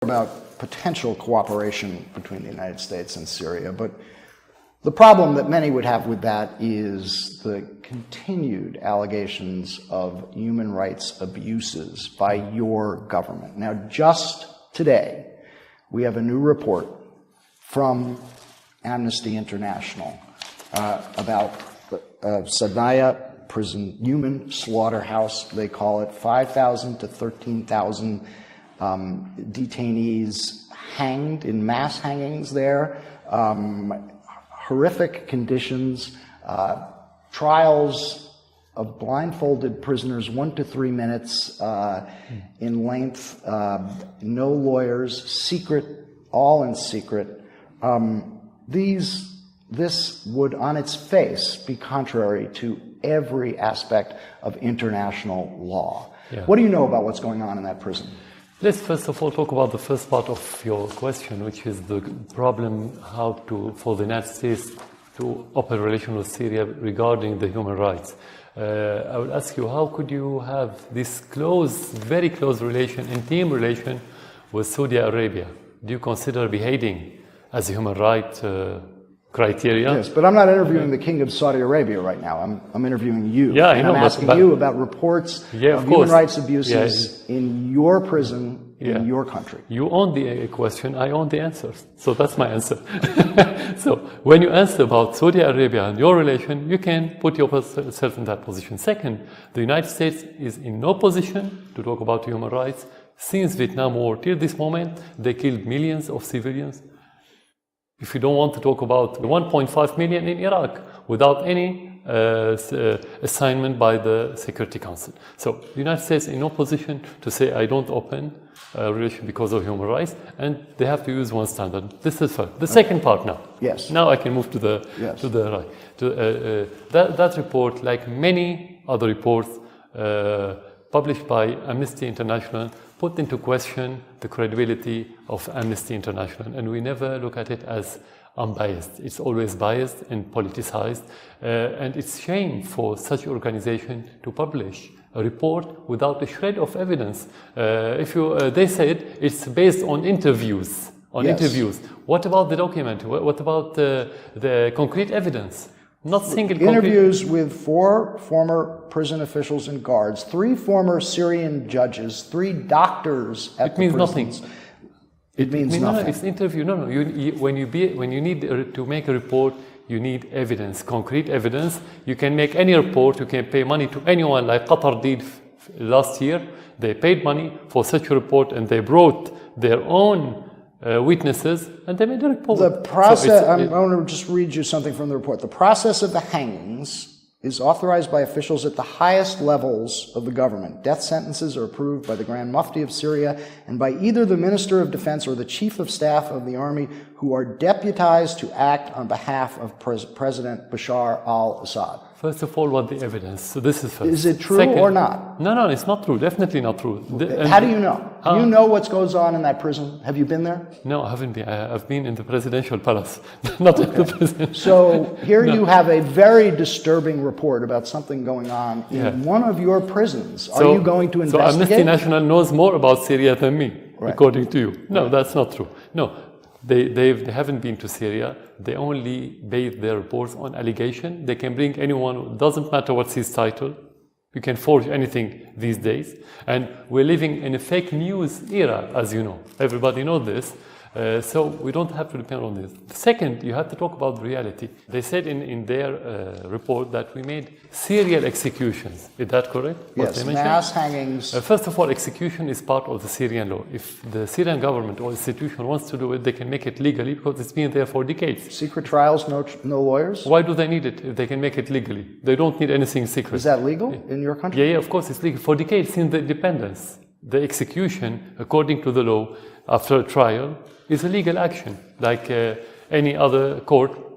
about potential cooperation between the United States and Syria, but the problem that many would have with that is the continued allegations of human rights abuses by your government. Now, just today, we have a new report from Amnesty International about Sadnaya prison, human slaughterhouse, they call it, 5,000 to 13,000 detainees hanged in mass hangings there, horrific conditions, trials of blindfolded prisoners, 1 to 3 minutes in length, no lawyers, secret, all in secret. This would, on its face, be contrary to every aspect of international law. Yeah. What do you know about what's going on in that prison? Let's first of all talk about the first part of your question, which is the problem for the United States to open relation with Syria regarding the human rights. I would ask you, how could you have this close, very close relation, intimate relation with Saudi Arabia? Do you consider beheading as a human right criteria? Yes, but I'm not interviewing the King of Saudi Arabia right now. I'm interviewing you. Yeah, and I'm asking you about reports of human rights abuses in your prison, in your country. You own the question, I own the answers. So that's my answer. So when you answer about Saudi Arabia and your relation, you can put yourself in that position. Second, the United States is in no position to talk about human rights. Since Vietnam War till this moment, they killed millions of civilians. If you don't want to talk about the 1.5 million in Iraq without any assignment by the Security Council. So the United States is in no position to say, I don't open a relation because of human rights, and they have to use one standard. This is first. The second part now. Yes. Now I can move to the right. That report, like many other reports published by Amnesty International, put into question the credibility of Amnesty International, and we never look at it as unbiased. It's always biased and politicized, and it's shame for such organization to publish a report without a shred of evidence. They said it's based on interviews. Interviews. What about the document? What about the concrete evidence? Not single interviews with 4 former prison officials and guards, 3 former Syrian judges, 3 doctors at the prisons. Nothing. It means nothing. No, it's interview. No. When you need to make a report, you need evidence, concrete evidence. You can make any report. You can pay money to anyone, like Qatar did last year. They paid money for such a report, and they brought their own witnesses, and they made a report. The process, I want to just read you something from the report. The process of the hangings is authorized by officials at the highest levels of the government. Death sentences are approved by the Grand Mufti of Syria and by either the Minister of Defense or the Chief of Staff of the Army, who are deputized to act on behalf of President Bashar al-Assad. First of all, what the evidence? So this is first. Is it true or not? No, it's not true. Definitely not true. How do you know? Do you know what goes on in that prison? Have you been there? No, I haven't been. I've been in the presidential palace, not in the prison. So here you have a very disturbing report about something going on in one of your prisons. Are you going to investigate? So Amnesty International knows more about Syria than me, according to you. No, that's not true. No. They haven't been to Syria. They only base their reports on allegation. They can bring anyone, doesn't matter what's his title. You can forge anything these days. And we're living in a fake news era, as you know. Everybody knows this. So we don't have to depend on this. Second, you have to talk about reality. They said in their report that we made serial executions. Is that correct? Yes, mass hangings. First of all, execution is part of the Syrian law. If the Syrian government or institution wants to do it, they can make it legally because it's been there for decades. Secret trials, no lawyers? Why do they need it if they can make it legally? They don't need anything secret. Is that legal in your country? Yeah, of course it's legal. For decades since the independence, the execution, according to the law, after a trial, is a legal action, like any other court